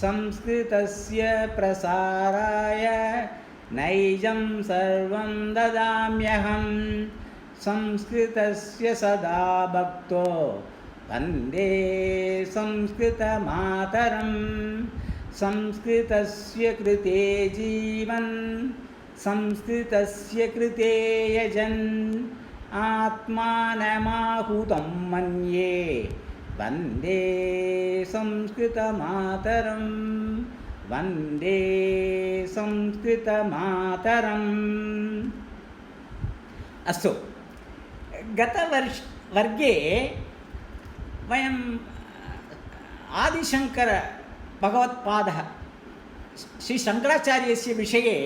संस्कृतस्य प्रसाराय नैजं सर्वं ददाम्यहं संस्कृतस्य सदा भक्तो वन्दे संस्कृतमातरं संस्कृतस्य कृते जीवन् संस्कृतस्य कृते यजन् आत्मानमाहुतं मन्ये वन्दे संस्कृतमातरं वन्दे संस्कृतमातरम्। अस्तु, गतवर्गे वयं आदिशंकर भगवत्पादः श्री शंकराचार्यस्य विषये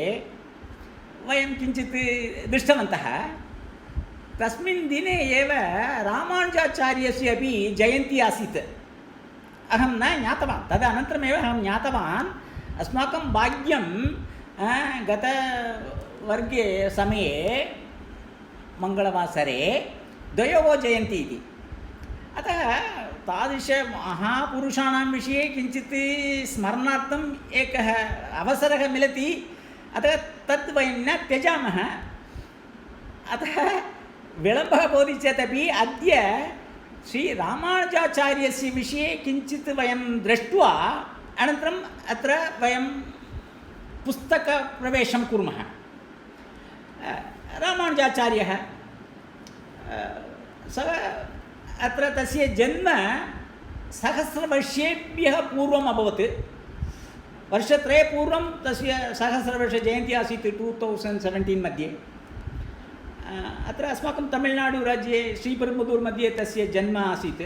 वयं किञ्चित् दृष्टवन्तः। तस्मिन् दिने एव रामानुजाचार्यस्य अपि जयन्ती आसीत्। अहं न ज्ञातवान्, तदनन्तरमेव अहं ज्ञातवान्। अस्माकं भाग्यं गतवर्गे समये मङ्गलवासरे द्वयोः जयन्ती इति। अतः तादृशमहापुरुषाणां विषये किञ्चित् स्मरणार्थम् एकः अवसरः मिलति। अतः तद् वयं न त्यजामः। अतः विलम्बः भवति चेदपि अद्य श्रीरामानुजाचार्यस्य विषये किञ्चित् वयं दृष्ट्वा अनन्तरम् अत्र वयं पुस्तकप्रवेशं कुर्मः। रामानुजाचार्यः सः अत्र तस्य जन्म सहस्रवर्षेभ्यः पूर्वम् अभवत्। वर्षत्रये पूर्वं तस्य सहस्रवर्षजयन्ती आसीत् 2017 मध्ये। अत्र अस्माकं तमिळ्नाडुराज्ये श्रीपेरुम्बदूर् मध्ये तस्य जन्म आसीत्।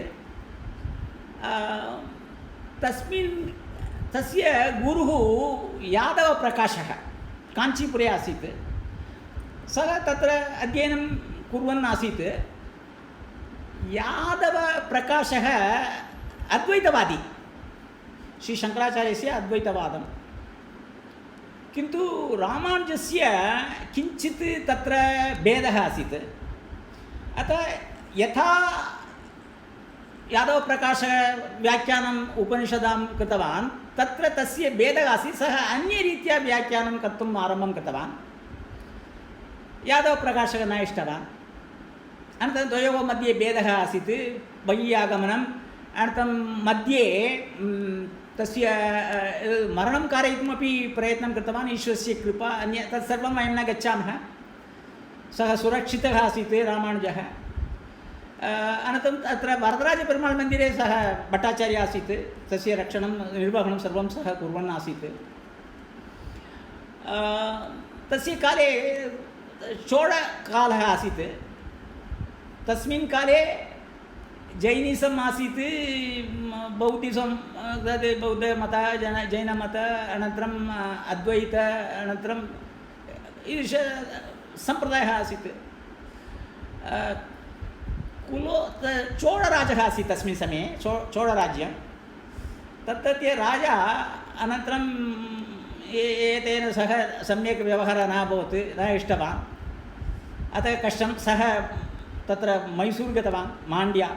तस्मिन् तस्य गुरुः यादवप्रकाशः काञ्चीपुरे आसीत्। सः तत्र अध्ययनं कुर्वन् आसीत्। यादवप्रकाशः अद्वैतवादी, श्रीशङ्कराचार्यस्य अद्वैतवादं। किन्तु रामानुजस्य किञ्चित् तत्र भेदः आसीत्। अतः यथा यादवप्रकाशः व्याख्यानम् उपनिषदां कृतवान्, तत्र तस्य भेदः आसीत्। सः अन्यरीत्या व्याख्यानं कर्तुम् आरम्भं कृतवान्। यादवप्रकाशः न इष्टवान्। अनन्तरं द्वयोः मध्ये भेदः आसीत्, बहिरागमनम्। अनन्तरं मध्ये तस्य मरणं कारयितुमपि प्रयत्नं कृतवान्। ईश्वरस्य कृपा, अन्य तत्सर्वं वयं न गच्छामः। सः सुरक्षितः आसीत् रामानुजः। अनन्तरं तत्र वरदराजपेरुमाळ् मन्दिरे सः भट्टाचार्यः आसीत्। तस्य रक्षणं निर्वहणं सर्वं सः कुर्वन् आसीत्। तस्य काले चोळकालः आसीत्। तस्मिन् काले जैनिसम् आसीत्, बौद्धिसं, तद् बौद्धमतः, जैनमतः, अनन्तरम् अद्वैत, अनन्तरम् ईदृश सम्प्रदायः आसीत्। चोळराजः आसीत् तस्मिन् समये, चोळराज्यं। तत्रत्य राजा अनन्तरं एतेन सह सम्यक् व्यवहारः न अभवत्, न इष्टवान्। अतः कष्टं सः तत्र मैसूर् गतवान्, माण्ड्या।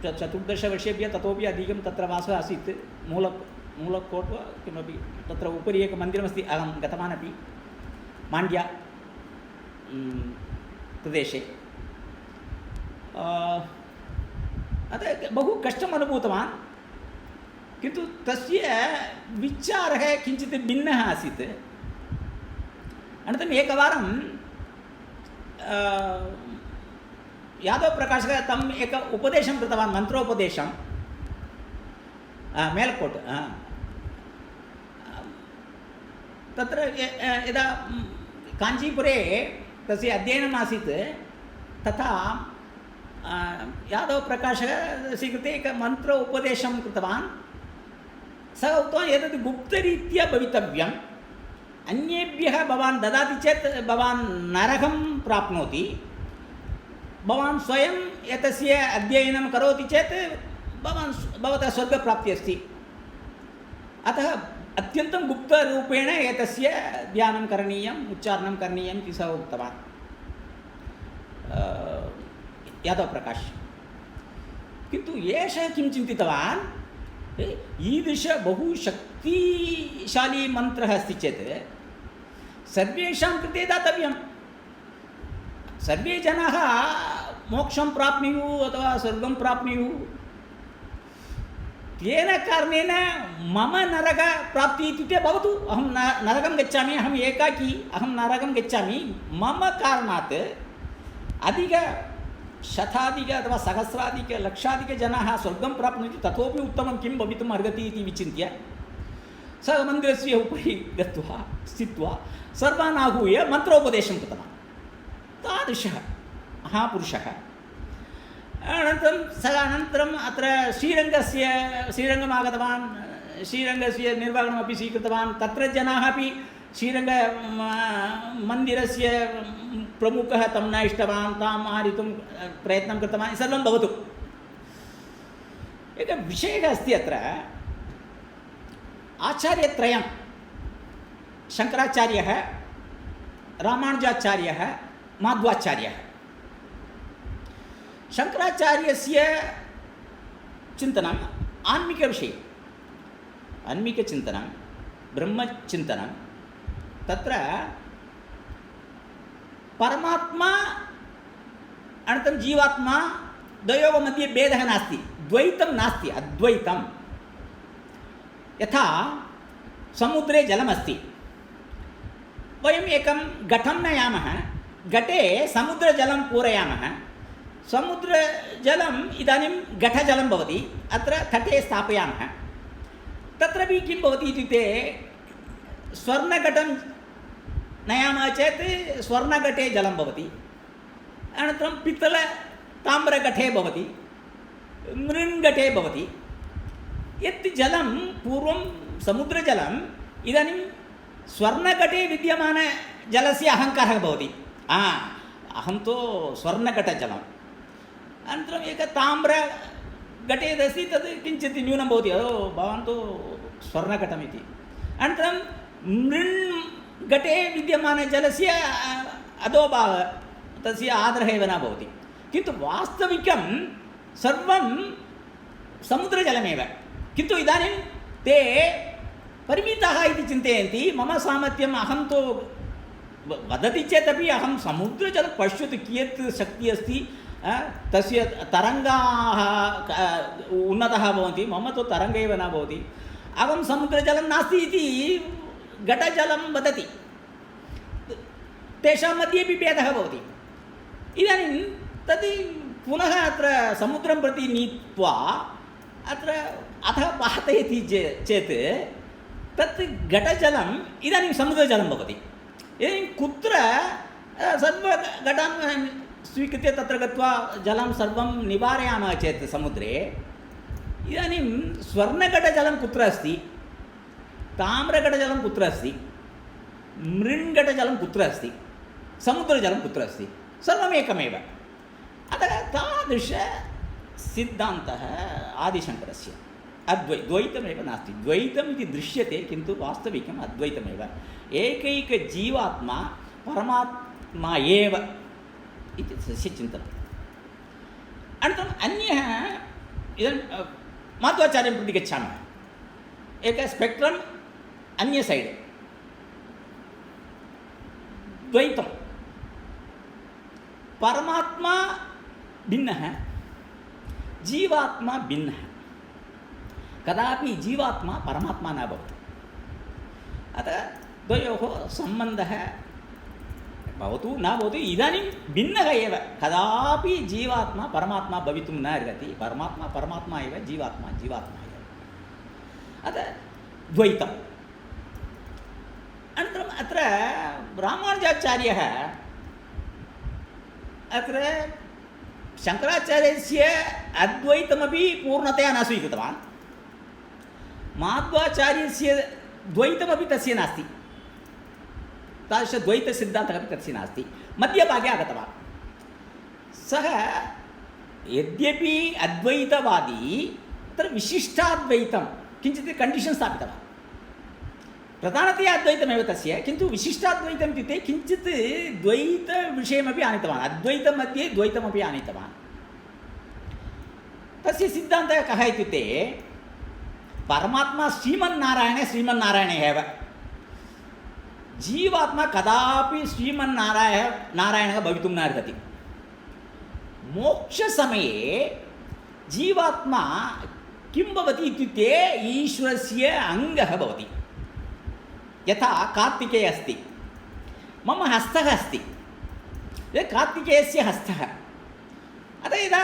14 वर्षेभ्यः ततोपि अधिकं तत्र वासः आसीत्। मूलकोट वा किमपि, तत्र उपरि एकं मन्दिरमस्ति, अहं गतवान् अपि माण्ड्या प्रदेशे। अतः बहु कष्टम् अनुभूतवान्। किन्तु तस्य विचारः किञ्चित् भिन्नः आसीत्। अनन्तरम् एकवारं यादवप्रकाशः तम् एक उपदेशं कृतवान्, मन्त्रोपदेशं, मेलकोट्। तत्र यदा काञ्चीपुरे तस्य अध्ययनम् आसीत्, तथा यादवप्रकाशः स्वीकृत्य एक मन्त्र उपदेशं कृतवान्। सः उक्तवान्, एतद् गुप्तरीत्या भवितव्यम्। अन्येभ्यः भवान् ददाति चेत् भवान् नरकं प्राप्नोति। भवान् स्वयं एतस्य अध्ययनं करोति चेत् भवतः स्वर्गप्राप्तिः अस्ति। अतः अत्यन्तं गुप्तरूपेण एतस्य ध्यानं करणीयम्, उच्चारणं करणीयम् इति सः उक्तवान्, यादवप्रकाशः। किन्तु एषः किं चिन्तितवान्, ईदृश बहु शक्तिशाली मन्त्रः अस्ति चेत् सर्वेषां कृते दातव्यं। सर्वे जनाः मोक्षं प्राप्नुयुः अथवा स्वर्गं प्राप्नुयुः। तेन कारणेन मम नरकप्राप्तिः इत्युक्ते भवतु, अहं नरकं गच्छामि, अहम् एकाकी, अहं नरकं गच्छामि, मम कारणात् अधिक शताधिक अथवा सहस्राधिक लक्षाधिकजनाः स्वर्गं प्राप्नुयुः, ततोपि उत्तमं किं भवितुम् अर्हति इति विचिन्त्य सः मन्दिरस्य उपरि गत्वा स्थित्वा सर्वान् आहूय मन्त्रोपदेशं कृतवान्। तादृशः महापुरुषः। अनन्तरम् अत्र श्रीरङ्गम् आगतवान्, श्रीरङ्गस्य निर्वहणमपि स्वीकृतवान्। तत्र जनाः अपि श्रीरङ्गमन्दिरस्य प्रमुखः तं न इष्टवान्, ताम् आनेतुं प्रयत्नं कृतवान्। सर्वं भवतु। एकः विषयः अस्ति अत्र। आचार्यत्रयं शङ्कराचार्यः, रामानुजाचार्यः, माध्वाचार्यः। शङ्कराचार्यस्य चिन्तनम् आन्मिकविषये, आन्मिकचिन्तनं, ब्रह्मचिन्तनं। तत्र परमात्मा अनन्तरं जीवात्मा द्वयोः मध्ये भेदः नास्ति, द्वैतं नास्ति, अद्वैतं। यथा समुद्रे जलमस्ति, वयम् एकं घटं नयामः, घटे समुद्रजलं पूरयामः, समुद्रजलम् इदानीं घटजलं भवति, अत्र तटे स्थापयामः। तत्रापि किं भवति इत्युक्ते स्वर्णघटं नयामः चेत् स्वर्णघटे जलं भवति, अनन्तरं पित्तलताम्रघटे भवति, मृण्घटे भवति। यत् जलं पूर्वं समुद्रजलम् इदानीं स्वर्णघटे विद्यमानजलस्य अहङ्कारः भवति। अहं तु स्वर्णघटजलम्, अनन्तरम् एकं ताम्रघटे यदस्ति तद् किञ्चित् न्यूनं भवति, भवान् तु स्वर्णघटमिति। अनन्तरं मृण्घटे विद्यमानजलस्य अधोभागः, तस्य आदरः एव न भवति। किन्तु वास्तविकं सर्वं समुद्रजलमेव। किन्तु इदानीं ते परिमिताः इति चिन्तयन्ति। मम सामर्थ्यम्, अहं तु वदति चेदपि अहं समुद्रजलं पश्यतु कियत् शक्तिः अस्ति, तस्य तरङ्गाः उन्नतः भवन्ति, मम तु तरङ्गः एव न भवति। अहं समुद्रजलं नास्ति इति घटजलं वदति, तेषां मध्येपि भेदः भवति। इदानीं तद् पुनः अत्र समुद्रं प्रति नीत्वा अत्र अधः पातयति चेत् तत् घटजलम् इदानीं समुद्रजलं भवति। इदानीं कुत्र सर्वघटान् स्वीकृत्य तत्र गत्वा जलं सर्वं निवारयामः चेत् समुद्रे, इदानीं स्वर्णघटजलं कुत्र अस्ति, ताम्रघटजलं कुत्र अस्ति, मृण्घटजलं कुत्र अस्ति, समुद्रजलं कुत्र अस्ति, सर्वम् एकमेव। अतः तादृशसिद्धान्तः आदिशङ्करस्य द्वैतमेव नास्ति। द्वैतम् इति दृश्यते, किन्तु वास्तविकम् अद्वैतमेव। एकैकजीवात्मा परमात्मा एव इति तस्य चिन्तनम्। अनन्तरम् अन्यः, इदानीं माध्वाचार्यं प्रति गच्छामः। एकः स्पेक्ट्रम्, अन्य सैड् द्वैतं। परमात्मा भिन्नः, जीवात्मा भिन्नः। कदापि जीवात्मा परमात्मा न भवति। अतः द्वयोः सम्बन्धः भवतु न भवतु इदानीं भिन्नः एव। कदापि जीवात्मा परमात्मा भवितुं न अर्हति। परमात्मा परमात्मा एव, जीवात्मा जीवात्मा एव। अतः द्वैतम्। अनन्तरम् अत्र रामानुजाचार्यः अत्र शङ्कराचार्यस्य अद्वैतमपि पूर्णतया न स्वीकृतवान्, माध्वाचार्यस्य द्वैतमपि तस्य नास्ति, तादृशद्वैतसिद्धान्तः अपि तस्य नास्ति। मध्यभागे आगतवान्। सः यद्यपि अद्वैतवादी, तत्र विशिष्टाद्वैतं किञ्चित् कण्डीषन् स्थापितवान्। प्रधानतया अद्वैतमेव तस्य, किन्तु विशिष्टाद्वैतम् इत्युक्ते किञ्चित् द्वैतविषयमपि आनीतवान्। अद्वैतं मध्ये द्वैतमपि आनीतवान्। तस्य सिद्धान्तः कः इत्युक्ते परमात्मा श्रीमन्नारायणे एव जीवात्मा कदापि श्रीमन्नारायणः भवितुं न अर्हति मोक्षसमये जीवात्मा किं भवति इत्युक्ते ईश्वरस्य अङ्गः भवति यथा कार्तिकेय अस्ति मम हस्तः अस्ति कार्तिकेयस्य हस्तः अतः यदा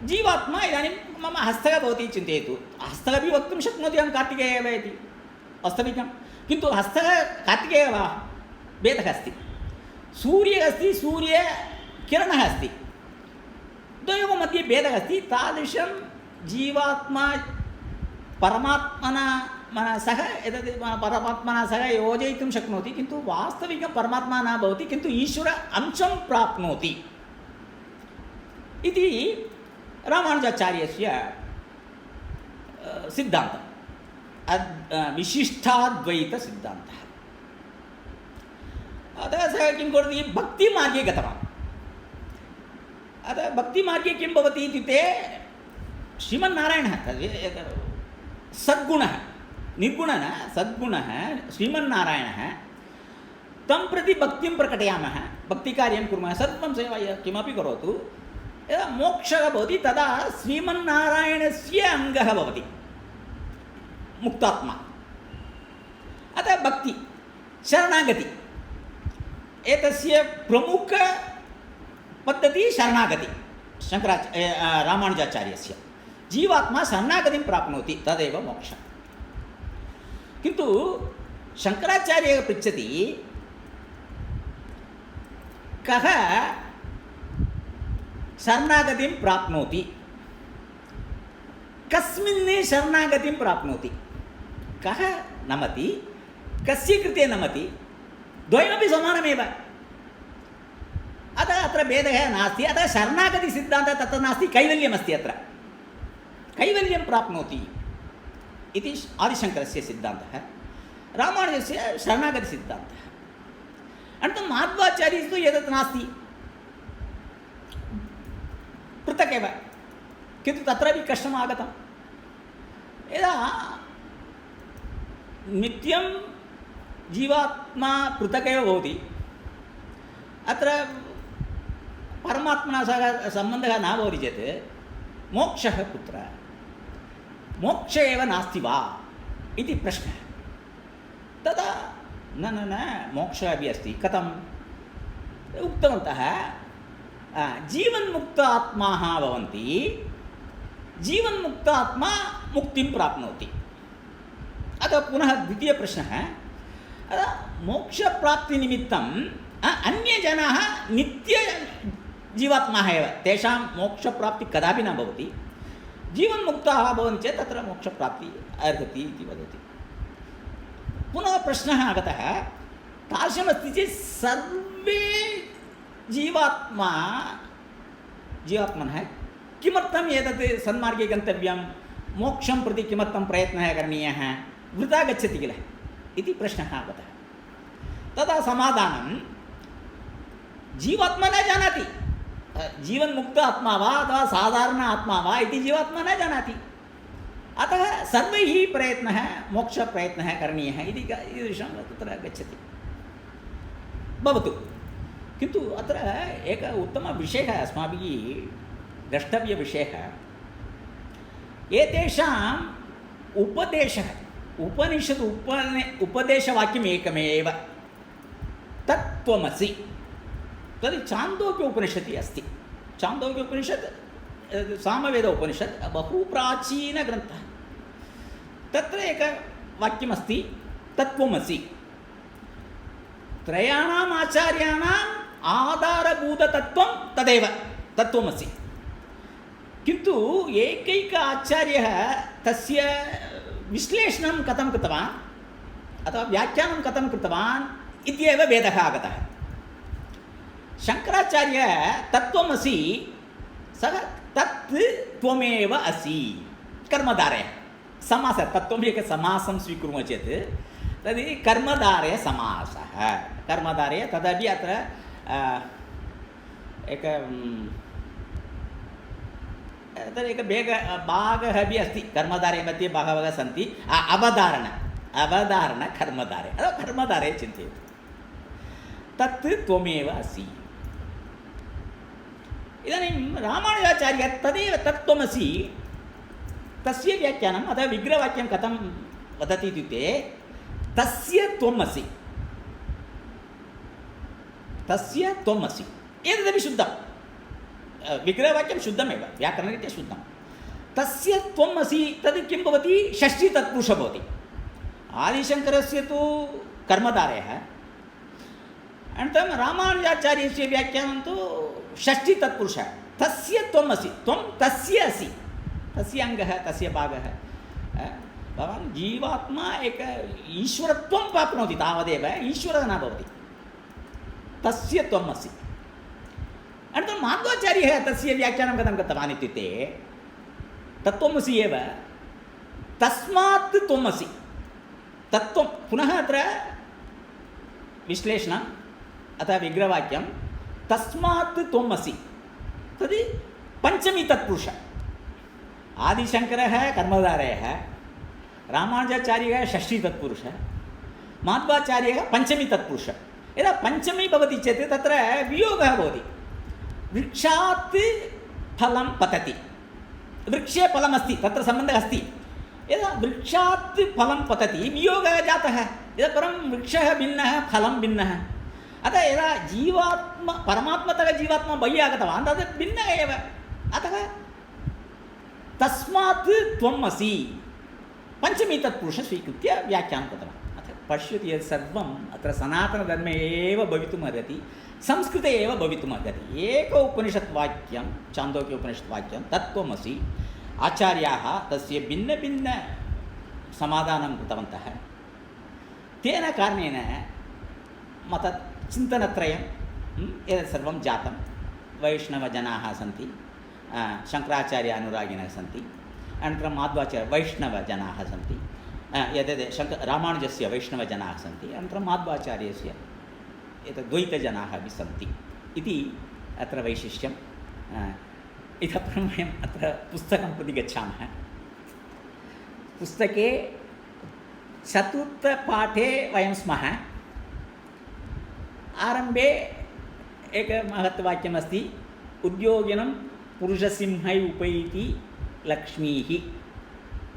जीवात्मा इदानीं मम हस्तः भवति चिन्तयतु हस्तः अपि वक्तुं शक्नोति अहं कार्तिकेयः एव इति वास्तविकं किन्तु हस्तः कार्तिकेयः वा भेदः अस्ति सूर्यः अस्ति सूर्यकिरणः अस्ति द्वयोः मध्ये भेदः अस्ति तादृशं जीवात्मा परमात्मना सह एतद् परमात्मना सह योजयितुं शक्नोति किन्तु वास्तविकं परमात्मा न भवति किन्तु ईश्वर अंशं प्राप्नोति इति रामानुजाचार्यस्य सिद्धान्तः विशिष्टाद्वैतसिद्धान्तः अतः सः किं करोति भक्तिमार्गे गतवान् अतः भक्तिमार्गे किं भवति इत्युक्ते श्रीमन्नारायणः सद्गुणः निर्गुणः सद्गुणः श्रीमन्नारायणः तं प्रति भक्तिं प्रकटयामः भक्तिकार्यं कुर्मः सर्वं सेवा किमपि करोतु यदा मोक्षः भवति तदा श्रीमन्नारायणस्य अङ्गः भवति मुक्तात्मा अतः भक्ति शरणागति एतस्य प्रमुखपद्धतिः शरणागति रामानुजाचार्यस्य जीवात्मा शरणागतिं प्राप्नोति तदेव मोक्षः किन्तु शङ्कराचार्यः पृच्छति कः शरणागतिं प्राप्नोति कस्मिन् शरणागतिं प्राप्नोति कः नमति कस्य कृते नमति द्वयमपि समानमेव अतः अत्र भेदः नास्ति अतः शरणागतिसिद्धान्तः तत्र नास्ति कैवल्यमस्ति अत्र कैवल्यं प्राप्नोति इति आदिशङ्करस्य सिद्धान्तः रामानुजस्य शरणागतिसिद्धान्तः अनन्तरं माध्वाचार्यस्तु एतत् नास्ति पृथक् एव किन्तु तत्रापि कष्टम् आगतं यदा नित्यं जीवात्मा पृथक् एव भवति अत्र परमात्मना सह सम्बन्धः न भवति चेत् मोक्षः कुत्र मोक्ष एव नास्ति वा इति प्रश्नः तदा न मोक्षः अपि अस्ति कथम् उक्तवन्तः जीवन्मुक्तात्माः भवन्ति जीवन्मुक्तात्मा मुक्तिं प्राप्नोति अतः पुनः द्वितीयप्रश्नः मोक्षप्राप्तिनिमित्तं अन्यजनाः नित्यजीवात्माः एव तेषां मोक्षप्राप्तिः कदापि न भवति जीवन्मुक्ताः भवन्ति चेत् तत्र मोक्षप्राप्तिः अर्हति इति वदति पुनः प्रश्नः आगतः तादृशमस्ति चेत् सर्वे जीवात्मनः किमर्थम् एतत् सन्मार्गे गन्तव्यं मोक्षं प्रति किमर्थं प्रयत्नः करणीयः वृथा गच्छति किल इति प्रश्नः आगतः तदा समाधानं जीवात्मा न जानाति जीवन्मुक्त आत्मा वा अथवा साधारण आत्मा वा इति जीवात्मा न जानाति अतः सर्वैः प्रयत्नः मोक्षप्रयत्नः करणीयः इति ईदृशं तत्र गच्छति भवतु किन्तु अत्र एकः उत्तमविषयः अस्माभिः द्रष्टव्यविषयः एतेषाम् उपदेशः उपनिषत् उपदेशवाक्यम् एकमेव तत्त्वमसि तद् छान्दोग्य उपनिषदि अस्ति छान्दोग्य उपनिषत् सामवेद उपनिषत् बहु प्राचीनग्रन्थः तत्र एकं वाक्यमस्ति तत्त्वमसि त्रयाणाम् आचार्याणाम् आधारभूततत्त्वं तदेव तत्त्वमसि किन्तु एकैक आचार्यः तस्य विश्लेषणं कथं कृतवान् अथवा व्याख्यानं कथं कृतवान् इत्येव भेदः आगतः शङ्कराचार्यः तत्त्वमसि सः तत् त्वमेव असि कर्मधारयः समासः तत्त्वम् एकं समासं स्वीकुर्मः चेत् तद् कर्मधारयसमासः कर्मधारय तदपि अत्र तद् एकः भागः अपि अस्ति कर्मधारे मध्ये बहवः सन्ति अवधारण कर्मधारे अथवा कर्मधारे चिन्तयतु तत् त्वमेव असि इदानीं रामानुजाचार्यः तदेव तत्त्वमसि तस्य व्याख्यानम् अथवा विग्रहवाक्यं कथं वदति इत्युक्ते तस्य त्वमसि एतदपि शुद्धं विग्रहवाक्यं शुद्धमेव व्याकरणरीत्या शुद्धं तस्य त्वमसि तद् किं भवति षष्ठी तत्पुरुषः भवति आदिशङ्करस्य तु कर्मधारयः अनन्तरं रामानुजाचार्यस्य व्याख्यानं तु षष्ठी तत्पुरुषः तस्य त्वमसि त्वं तस्य असि तस्य अङ्गः तस्य भागः भवान् जीवात्मा एक ईश्वरत्वं प्राप्नोति तावदेव ईश्वरः न भवति तस्य त्वमसि अनन्तरं माध्वाचार्यः तस्य व्याख्यानं कथं कृतवान् इत्युक्ते तत्त्वमसि एव तस्मात् त्वमसि तत्त्वं पुनः अत्र विश्लेषणम् अतः विग्रहवाक्यं तस्मात् त्वमसि तद् पञ्चमी तत्पुरुषः आदिशङ्करः कर्मधारयः रामानुजाचार्यः षष्ठी तत्पुरुषः माध्वाचार्यः पञ्चमी तत्पुरुषः यदा पञ्चमी भवति चेत् तत्र वियोगः भवति वृक्षात् फलं पतति वृक्षे फलमस्ति तत्र सम्बन्धः अस्ति यदा वृक्षात् फलं पतति वियोगः जातः यदा परं वृक्षः भिन्नः फलं भिन्नः अतः यदा जीवात्मा परमात्मतः जीवात्मा बहिः आगतवान् तद् भिन्नः एव अतः तस्मात् त्वम् असि पञ्चमी तत्पुरुषं स्वीकृत्य व्याख्यानं कृतवान् अतः पश्यति यत् सर्वम् अत्र सनातनधर्मे एव भवितुमर्हति संस्कृते एव भवितुमर्हति एक उपनिषद्वाक्यं चान्दोक्य उपनिषद्वाक्यं तत्त्वमसि आचार्याः तस्य भिन्नभिन्नसमाधानं कृतवन्तः तेन कारणेन मतचिन्तनत्रयं एतत् सर्वं जातं वैष्णवजनाः सन्ति शङ्कराचार्य अनुरागिणः सन्ति अनन्तरं माध्वाचार्य वैष्णवजनाः सन्ति यद् रामानुजस्य वैष्णवजनाः सन्ति अनन्तरं माध्वाचार्यस्य एतद् द्वैतजनाः अपि सन्ति इति अत्र वैशिष्ट्यम् इतः परं वयम् अत्र पुस्तकं प्रति गच्छामः पुस्तके चतुर्थपाठे वयं स्मः आरम्भे एकं महत्वाक्यमस्ति उद्योगिनं पुरुषसिंहै उपैति लक्ष्मीः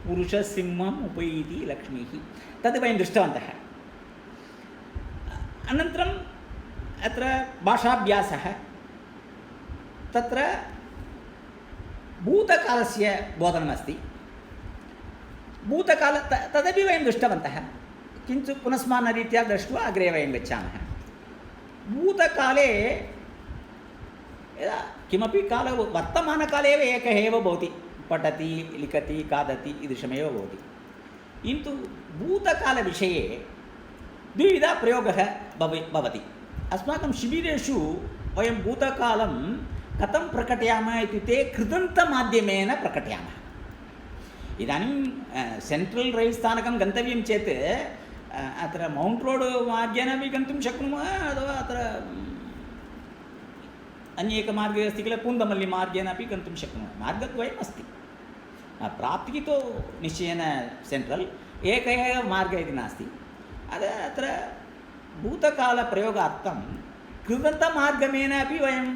पुरुषसिंहम् उपैति लक्ष्मीः तद् वयं दृष्टवन्तः अनन्तरम् अत्र भाषाभ्यासः तत्र भूतकालस्य बोधनमस्ति भूतकाल तदपि वयं दृष्टवन्तः किन्तु पुनस्मानरीत्या दृष्ट्वा अग्रे वयं गच्छामः भूतकाले यदा किमपि कालः वर्तमानकाले एव एकः एव भवति पठति लिखति खादति ईदृशमेव भवति किन्तु भूतकालविषये द्विविधः प्रयोगः भवति अस्माकं शिबिरेषु वयं भूतकालं कथं प्रकटयामः इत्युक्ते कृदन्तमाध्यमेन प्रकटयामः इदानीं सेण्ट्रल् रैल् स्थानकं गन्तव्यं चेत् अत्र मौण्ट् रोड् मार्गेण अपि गन्तुं शक्नुमः अथवा अत्र अन्येकमार्गे अस्ति किल पून्दमल्लिमार्गेण अपि गन्तुं शक्नुमः मार्गद्वयम् अस्ति प्राप्तिः तु निश्चयेन सेण्ट्रल् एकः एव मार्गः इति नास्ति अत्र भूतकालप्रयोगार्थं कृदन्तमार्गमेन अपि वयं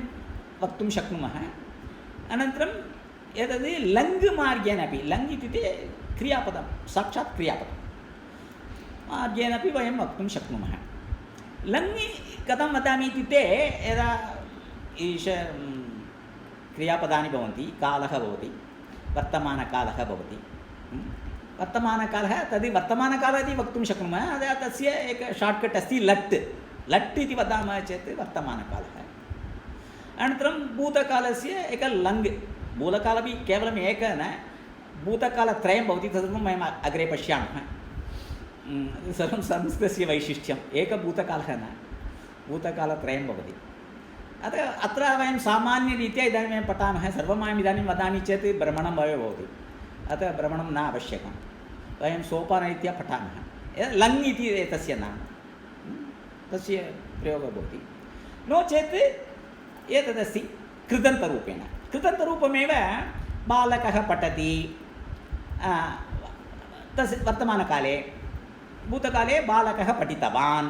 वक्तुं शक्नुमः अनन्तरं एतद् लङ् मार्गेण अपि लङ् इत्युक्ते क्रियापदं साक्षात् क्रियापदं मार्गेण अपि वयं वक्तुं शक्नुमः लङ् कथं वदामि इत्युक्ते यदा क्रियापदानि भवन्ति कालः भवति वर्तमानकालः भवति वर्तमानकालः तद् वर्तमानकालः इति वक्तुं शक्नुमः तस्य एकं शार्ट्कट् अस्ति लट् इति वदामः चेत् वर्तमानकालः अनन्तरं भूतकालस्य एकं लङ् भूतकालपि केवलम् एकः न भूतकालत्रयं भवति तदर्थं वयम् अग्रे पश्यामः सर्वं संस्कृतस्य वैशिष्ट्यम् एकभूतकालः न भूतकालत्रयं भवति अतः अत्र वयं सामान्यरीत्या इदानीं वयं पठामः सर्वम् अहम् इदानीं वदामि चेत् भ्रमणं भवति अतः भ्रमणं न आवश्यकं वयं सोपानरीत्या पठामः लङ् इति एतस्य नाम तस्य प्रयोगः भवति नो चेत् एतदस्ति कृदन्तरूपेण कृदन्तरूपमेव बालकः पठति तस्य वर्तमानकाले भूतकाले बालकः पठितवान्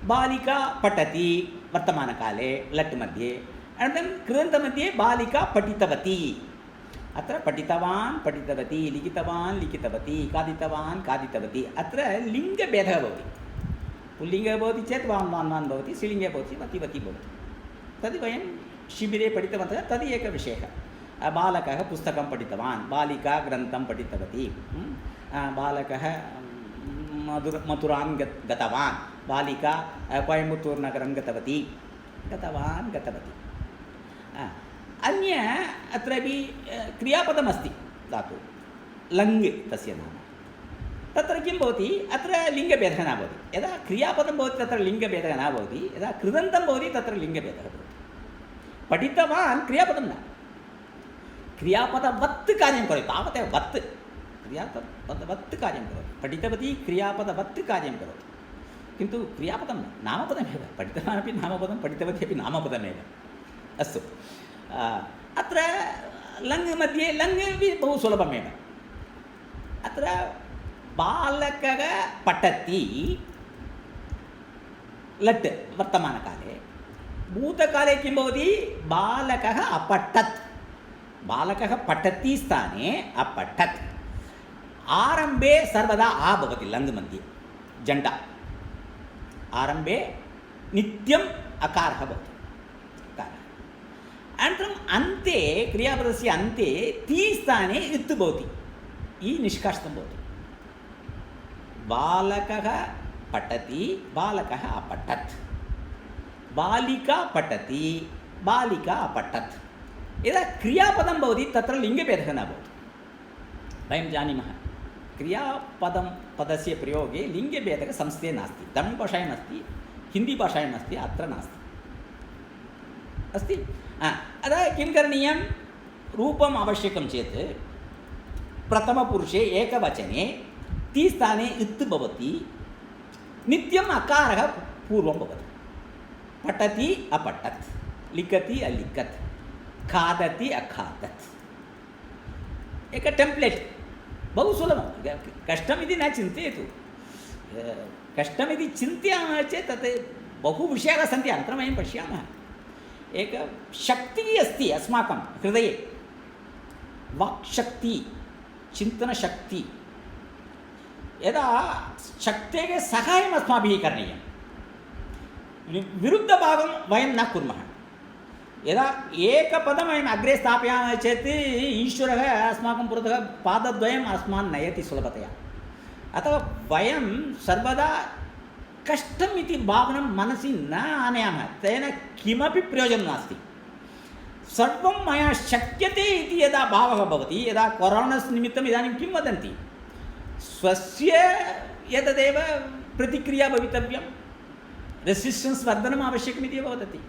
बालिका पठति वर्तमानकाले लट् मध्ये अनन्तरं कृदन्तमध्ये बालिका पठितवती अत्र पठितवान् पठितवती लिखितवान् लिखितवती खादितवान् खादितवती अत्र लिङ्गभेदः भवति पुल्लिङ्गे भवति चेत् वान् वान् वान् भवति स्त्रीलिङ्गे भवति वति वति भवति तद् वयं शिबिरे पठितवन्तः तद् एकः विषयः बालकः पुस्तकं पठितवान् बालिका ग्रन्थं पठितवती बालकः मथुरां गतवान् बालिका कोयम्बत्तूर् नगरं गतवती गतवती अन्य अत्रापि क्रियापदमस्ति धातु लङ् तस्य नाम तत्र किं भवति अत्र लिङ्गभेदः न भवति यदा क्रियापदं भवति तत्र लिङ्गभेदः न भवति यदा कृदन्तं भवति तत्र लिङ्गभेदः भवति पठितवान् क्रियापदं न क्रियापदवत् कार्यं करोति तावदेव वत् क्रियापदवत् कार्यं करोति पठितवती क्रियापदवत् कार्यं करोति किन्तु क्रियापदं न नामपदमेव पठितवान् अपि नामपदं पठितवती अपि नामपदमेव अस्तु अत्र लङ् मध्ये लङ् अपि बहु सुलभमेव अत्र बालकः पठति लट् वर्तमानकाले भूतकाले किं भवति बालकः अपठत् बालकः पठति स्थाने अपठत् आरम्भे सर्वदा आ भवति लङ् मध्ये जण्डा आरम्भे नित्यम् अकारः भवति अनन्तरम् अन्ते क्रियापदस्य अन्ते ती स्थाने इत् भवति ई निष्कासितं भवति बालकः पठति बालकः अपठत् बालिका पठति बालिका अपठत् यदा क्रियापदं भवति तत्र लिङ्गभेदः न भवति वयं जानीमः पदस्य प्रयोगे लिङ्गभेदः संस्कृते नास्ति तमिळ्भाषायाम् अस्ति हिन्दीभाषायाम् अस्ति अत्र नास्ति अस्ति अतः किं करणीयं रूपम् आवश्यकं चेत् प्रथमपुरुषे एकवचने ती स्थाने इत् भवति नित्यम् अकारः पूर्वं भवति पठति अपठत् लिखति अलिखत् खादति अखादत् एक टेम्प्लेट् बहु सुलभं कष्टमिति न चिन्तयतु कष्टमिति चिन्तयामः चेत् तत् बहु विषयाः सन्ति अनन्तरं वयं पश्यामः एक शक्तिः अस्ति अस्माकं हृदये वाक्शक्ति चिन्तनशक्ति यदा शक्तेः सहायम् अस्माभिः करणीयं विरुद्धभागं वयं न कुर्मः यदा एकपदं वयम् अग्रे स्थापयामः चेत् ईश्वरः अस्माकं पुरतः पादद्वयम् अस्मान् नयति सुलभतया अतः वयं सर्वदा कष्टम् इति भावनं मनसि न आनयामः तेन किमपि प्रयोजनं नास्ति सर्वं मया शक्यते इति यदा भावः भवति यदा कोरोना निमित्तम् इदानीं किं वदन्ति स्वस्य एतदेव प्रतिक्रिया भवितव्यं रेसिस्टेन्स् वर्धनम् आवश्यकमिति एव वदति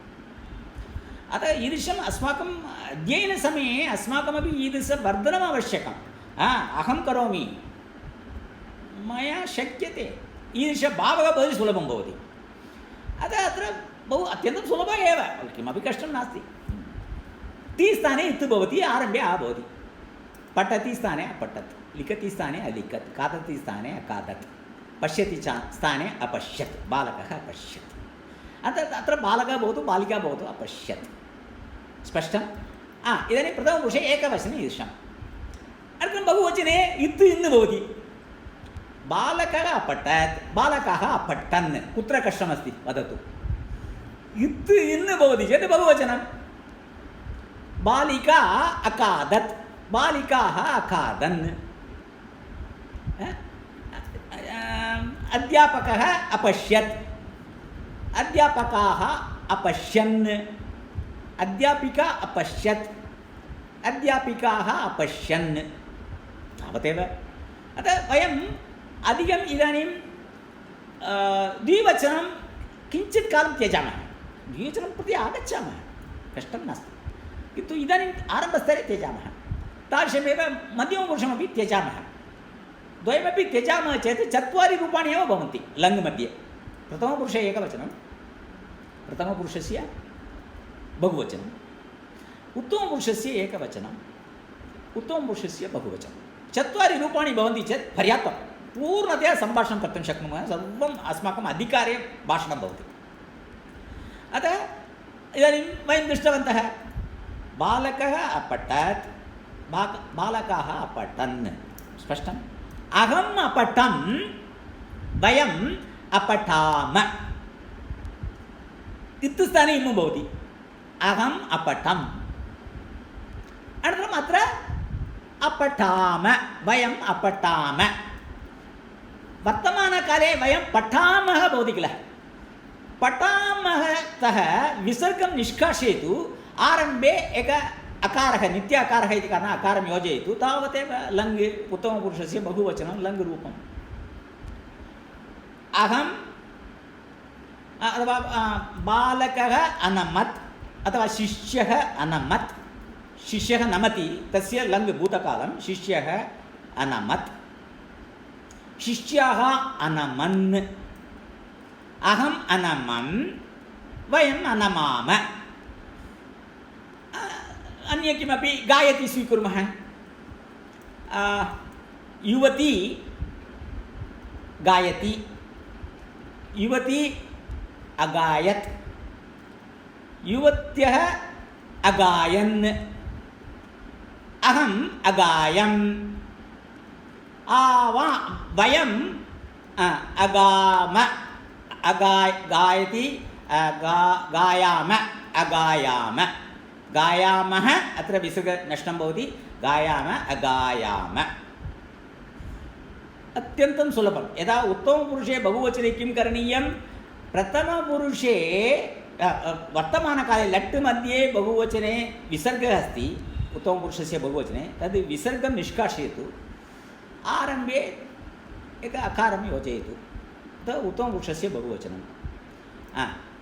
अतः ईदृशम् अस्माकम् अध्ययनसमये अस्माकमपि ईदृशवर्धनम् आवश्यकम् अहं करोमि मया शक्यते ईदृशभावः बहु सुलभं भवति अतः अत्र बहु अत्यन्तं सुलभः एव किमपि कष्टं नास्ति ती स्थाने इत् भवति आरम्भे आ भवति पठति स्थाने अपठत् लिखति स्थाने अलिखत् खादति स्थाने अखादत् पश्यति स्थाने अपश्यत् बालकः अपश्यत् अत्र बालकः भवतु बालिका भवतु अपश्यत् स्पष्टम् इदानीं प्रथमपुरुषे एकवचने ईदृशम् अनन्तरं बहुवचने इत् इन् भवति बालकः अपठत् बालकः अपठन् कुत्र कष्टमस्ति वदतु इत् इन् भवति चेत् बहुवचनं बालिका अखादत् बालिकाः अखादन् अध्यापकः अपश्यत् अध्यापकाः अपश्यन् अध्यापिका अपश्यत् अध्यापिकाः अपश्यन् तावदेव अतः वयम् अधिकम् इदानीं द्विवचनं किञ्चित् कालं त्यजामः द्विवचनं प्रति आगच्छामः कष्टं नास्ति किन्तु इदानीम् आरम्भस्तरे त्यजामः तादृशमेव मध्यमपुरुषमपि त्यजामः द्वयमपि त्यजामः चेत् चत्वारि रूपाणि एव भवन्ति लङ् मध्ये प्रथमपुरुषे एकवचनं प्रथमपुरुषस्य बहुवचनम् उत्तमपुरुषस्य एकवचनं उत्तमपुरुषस्य बहुवचनं चत्वारि रूपाणि भवन्ति चेत् पर्याप्तं पूर्णतया सम्भाषणं कर्तुं शक्नुमः सर्वम् अस्माकम् अधिकारे भाषणं भवति अतः इदानीं वयं दृष्टवन्तः बालकः अपठत् बालकाः अपठन् स्पष्टम् अहम् अपठं वयम् अपठाम इत्स्थाने इमु भवति अहम् अपठम् अनन्तरम् अत्र अपठाम वयम् अपठाम वर्तमानकाले वयं पठामः भवति किल पठामः तः विसर्गं निष्कासयतु आरम्भे एक अकारः नित्य अकारः इति कारणात् अकारं योजयतु तावदेव लङ् उत्तमपुरुषस्य बहुवचनं लङ् रूपम् अहम् अथवा बालकः अनमत् अथवा शिष्यः अनमत् शिष्यः नमति तस्य लङ् भूतकालं शिष्यः अनमत् शिष्याः अनमन् अहम् अनमन् वयम् अनमाम अन्य किमपि गायति स्वीकुर्मः युवती गायति युवती अगायत् युवत्यः अगायन् अहम् अगायम् वयम् अगाम गायति गायाम अगायाम गायामः अत्र विसर्ग नष्टं भवति गायाम अगायाम अत्यन्तं सुलभं यदा उत्तमपुरुषे बहुवचने किं करणीयं प्रथमपुरुषे वर्तमानकाले लट् मध्ये बहुवचने विसर्गः अस्ति उत्तमपुरुषस्य बहुवचने तद् विसर्गं निष्कासयतु आरम्भे एक अकारं योजयतु तत् उत्तमपुरुषस्य बहुवचनं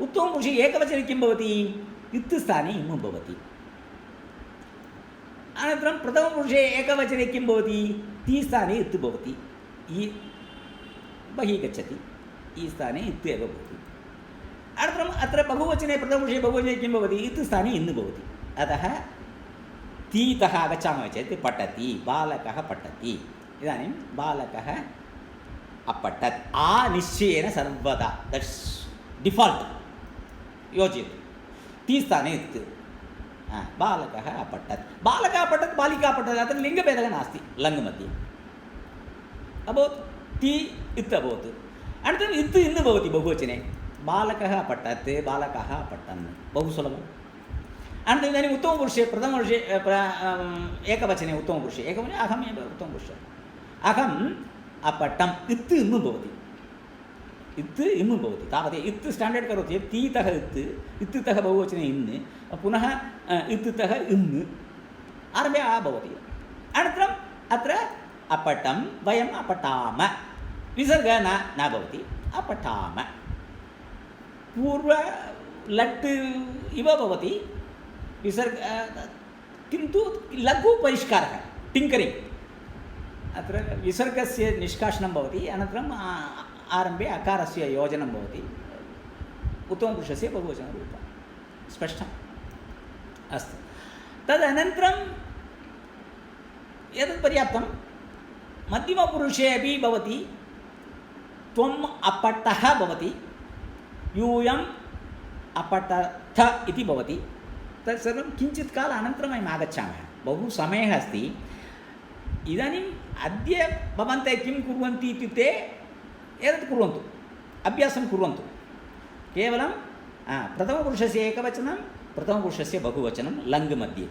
उत्तमपुरुषे एकवचने किं भवति इत् स्थाने इम् भवति अनन्तरं प्रथमपुरुषे एकवचने किं भवति ति स्थाने इत् भवति इ बहिः गच्छति इ स्थाने इत् एव भवति अनन्तरम् अत्र बहुवचने प्रथमपुरुषे बहुवचने किं भवति इत् स्थाने इन् भवति अतः तीतः आगच्छामः चेत् पठति बालकः पठति इदानीं बालकः अपठत् निश्चयेन सर्वदा दट्स् डिफ़ाल्ट् योजयतु ती स्थाने इत् बालकः अपठत् बालिका अपठत् अत्र लिङ्गभेदः नास्ति लङ् मध्ये अभवत् ति इत् अभवत् अनन्तरम् इत् इन् भवति बहुवचने बालकः अपठत् बालकाः अपठन् बहु सुलभम् अनन्तरम् इदानीम् उत्तमपुरुषे प्रथमपुरुषे एकवचने उत्तमपुरुषे एकवचने अहमेव उत्तमपुरुषः अहम् अपठम् इत् इन् भवति इत् इम् भवति तावदेव इत् स्टाण्डर्ड् करोति चेत् तीतः इत्तः बहुवचने इन् पुनः इत्तः इन् आरम्भे भवति अनन्तरम् अत्र अपठं वयम् अपठाम विसर्गः न भवति अपठाम पूर्व लट् इव भवति विसर्ग किन्तु लघु परिष्कारः टिङ्करिङ्ग् अत्र विसर्गस्य निष्कासनं भवति अनन्तरम् आरम्भे अकारस्य योजनं भवति उत्तमपुरुषस्य बहुवचनरूपं स्पष्टम् अस्तु तदनन्तरं एतत् पर्याप्तं मध्यमपुरुषे अपि भवति त्वम् अपठः भवति यूयम् अपठथ इति भवति तत्सर्वं किञ्चित् काल अनन्तरं वयम् आगच्छामः बहु समयः अस्ति इदानीम् अद्य भवन्तः किं कुर्वन्ति इत्युक्ते एतत् कुर्वन्तु अभ्यासं कुर्वन्तु केवलं प्रथमपुरुषस्य एकवचनं प्रथमपुरुषस्य बहुवचनं लङ् मध्ये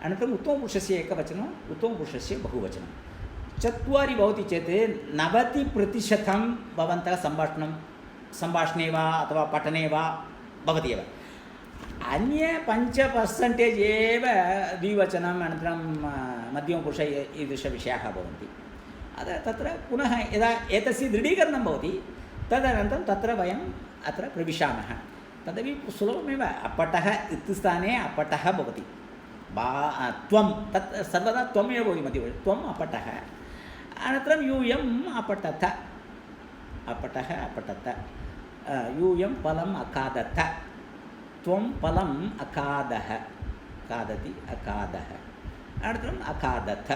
अनन्तरम् उत्तमपुरुषस्य एकवचनं उत्तमपुरुषस्य बहुवचनं चत्वारि भवति चेत् 90% भवन्तः सम्भाषणे वा अथवा पठने वा भवति एव अन्य 5% एव द्विवचनम् अनन्तरं मध्यमपुरुष ईदृशविषयाः भवन्ति अतः तत्र पुनः यदा एतस्य दृढीकरणं भवति तदनन्तरं तत्र वयम् अत्र प्रविशामः तदपि सुलभमेव अपठः इति स्थाने अपठः भवति त्वं तत् सर्वदा त्वमेव भवति मध्ये त्वम् अपठः अनन्तरं यूयम् अपठथ अपठः अपठत यूयं फलम् अखादथ त्वं फलम् अखादः खादति अखादः अनन्तरम् अखादथ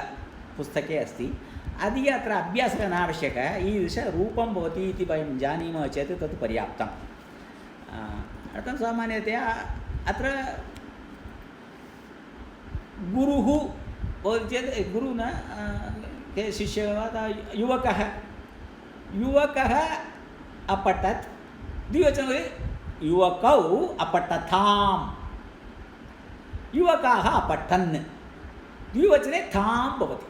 पुस्तके अस्ति। अधिक अत्र अभ्यासः न आवश्यकः, ईदृशरूपं भवति इति वयं जानीमः चेत् तत् पर्याप्तम्। अनन्तरं सामान्यतया अत्र गुरुः भवति चेत् गुरुः न के शिष्यः वा युवकः अपठत्, द्विवचने युवकौ अपठताम्, युवकाः अपठन्, द्विवचने तां भवति।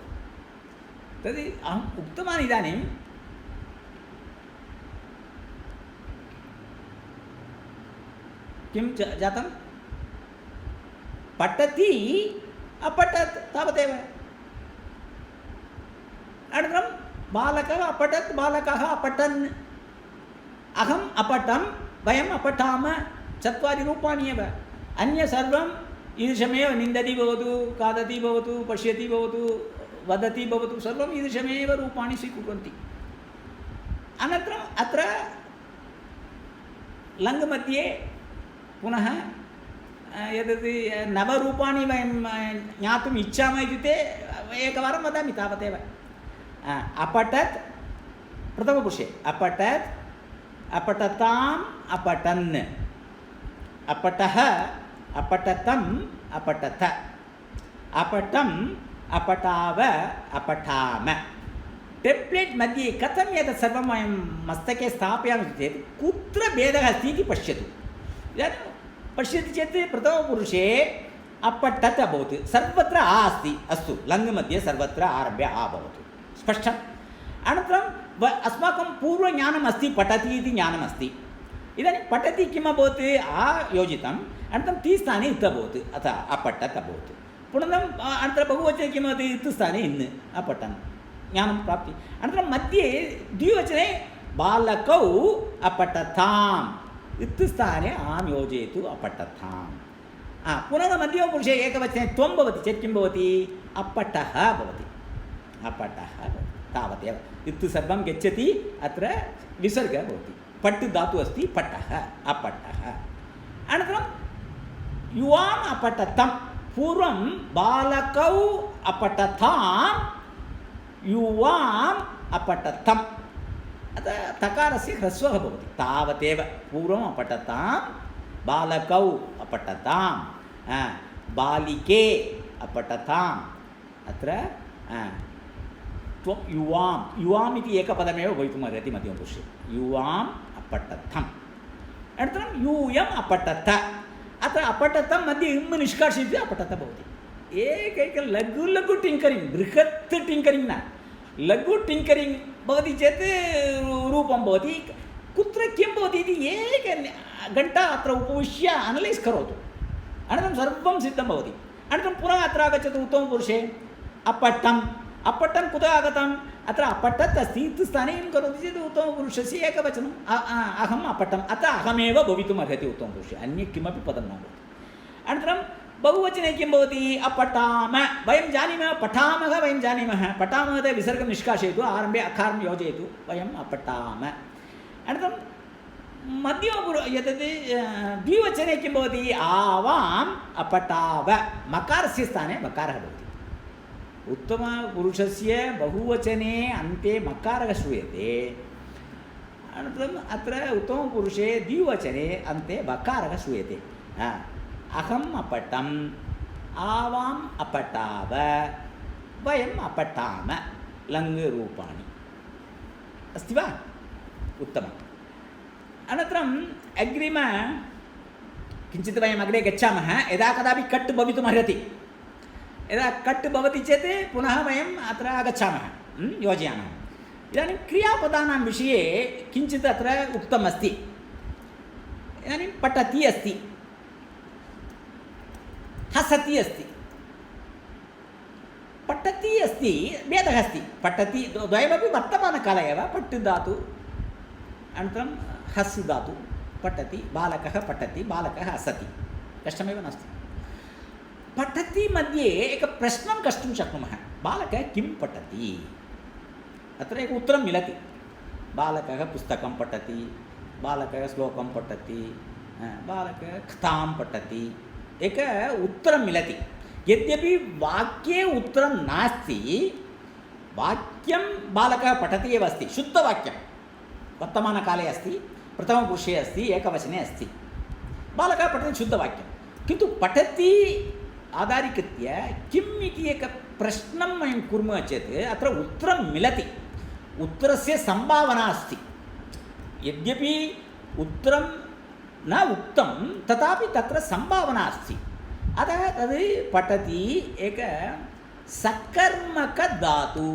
तर्हि अहम् उक्तवान् इदानीं किं जातं, पठति अपठत् तावदेव। अनन्तरं बालकः अपठत्, बालकः अपठन्, अहम् अपठं, वयम् अपठाम, चत्वारि रूपाणि एव। अन्य सर्वम् ईदृशमेव, निन्दति भवतु, खादति भवतु, पश्यति भवतु, वदति भवतु, सर्वम् ईदृशमेव रूपाणि स्वीकुर्वन्ति। अनन्तरम् अत्र लङ् मध्ये पुनः यदि नवरूपाणि वयं ज्ञातुम् इच्छामः इत्युक्ते एकवारं वदामि तावदेव। अपठत् प्रथमपुरुषे अपठत्, अपठताम्, अपठन्, अपठः, अपठतम्, अपठत, अपठम्, अपठाव, अपठाम। टेम्प्लेट् मध्ये कथं एतत् सर्वं वयं मस्तके स्थापयामः चेत् कुत्र भेदः अस्ति इति पश्यतु। इदानीं पश्यति चेत् प्रथमपुरुषे अपठत् अभवत्, सर्वत्र आ अस्ति, अस्तु लङ् मध्ये सर्वत्र आरभ्य आ भवतु, स्पष्टम्। अनन्तरं अस्माकं पूर्वज्ञानम् अस्ति, पठति इति ज्ञानम् अस्ति। इदानीं पठति किम् अभवत्, आ योजितम्, अनन्तरं ति स्थाने इत् अभवत्, अतः अपठत् अभवत्। पुनः अनन्तरं बहुवचने किं भवति, इत् स्थाने इन्, अपठन्, ज्ञानं प्राप्ति। अनन्तरं मध्ये द्विवचने बालकौ अपठताम्, इत् स्थाने आं योजयतु, अपठताम्। पुनः मध्यमपुरुषे एकवचने त्वं भवति चेत् किं भवति, अपठः भवति, अपठः भवति, तावदेव। इत् सर्वं गच्छति, अत्र विसर्गः भवति, पट् धातुः अस्ति, पठः, अपठः। अनन्तरं युवाम् अपठतं, पूर्वं बालकौ अपठताम्, युवाम् अपठतम्, अतः तकारस्य ह्रस्वः भवति, तावदेव। पूर्वम् अपठतां, बालकौ अपठताम्, बालिके अपठताम्, अत्र त्वं युवां, युवाम् इति एकपदमेव भवितुम् अर्हति मध्यमपुरुषे, युवाम् अपठतम्। अनन्तरं यूयम् अपठत, अत्र अपठतं मध्ये इम् निष्कासयित्वा अपठत भवति। एकैकं लघु लघु टिङ्करिङ्ग्, बृहत् टिङ्करिङ्ग् न, लघु टिङ्करिङ्ग् भवति चेत् रूपं भवति। कुत्र किं भवति इति एकघण्टा अत्र उपविश्य अनलैस् करोतु, अनन्तरं सर्वं सिद्धं भवति। अनन्तरं पुनः अत्र आगच्छतु उत्तमपुरुषे, अपठम्, अपठन् कुतः आगतम्, अत्र अपठत् अस्ति, इत् स्थाने किं करोति चेत् उत्तमपुरुषस्य एकवचनम्, अहम् अपठम्, अतः अहमेव भवितुम् अर्हति उत्तमपुरुषे, अन्य किमपि पदं न भवति। अनन्तरं बहुवचने किं भवति, अपठाम, वयं जानीमः, पठामः वयं जानीमः, पठामः विसर्गं निष्कासयतु, आरम्भे अकारं योजयतु, वयम् अपठाम। अनन्तरं यदि द्विवचने किं भवति, आवाम् अपठाव, मकारस्य स्थाने मकारः भवति। उत्तमपुरुषस्य बहुवचने अन्ते मकारः श्रूयते, अनन्तरम् अत्र उत्तमपुरुषे द्विवचने अन्ते वकारः श्रूयते। अहम् अपठम्, आवाम् अपठाव, वयम् अपठाम, लङ् रूपाणि अस्ति वा, उत्तमम्। अनन्तरम् अग्रिम किञ्चित् वयम् अग्रे गच्छामः, यदा कदापि कट् भवितुम् अर्हति, यदा कट् भवति चेत् पुनः वयम् अत्र आगच्छामः, योजयामः। इदानीं क्रियापदानां विषये किञ्चित् अत्र उक्तमस्ति। इदानीं पठति अस्ति, हसति अस्ति, पठति अस्ति, भेदः अस्ति। पठति द्वयमपि वर्तमानकाले एव, पट् धातु अनन्तरं हस् धातु, पठति, बालकः पठति, बालकः हसति, कष्टमेव नास्ति। पठति मध्ये एकं प्रश्नं कष्टुं शक्नुमः, बालकः किं पठति, अत्र एकम् उत्तरं मिलति। बालकः पुस्तकं पठति, बालकः श्लोकं पठति, बालकः कथां पठति, एक उत्तरं मिलति। यद्यपि वाक्ये उत्तरं नास्ति, वाक्यं बालकः पठति एव अस्ति, शुद्धवाक्यं वर्तमानकाले अस्ति, प्रथमपुरुषे अस्ति, एकवचने अस्ति, बालकः पठति शुद्धवाक्यं, किन्तु पठति आधारीकृत्य किम् इति एकः प्रश्नं वयं कुर्मः चेत् अत्र उत्तरं मिलति, उत्तरस्य सम्भावना अस्ति। यद्यपि उत्तरं न उक्तं तथापि तत्र सम्भावना अस्ति। अतः तद् पठति एक सकर्मकधातु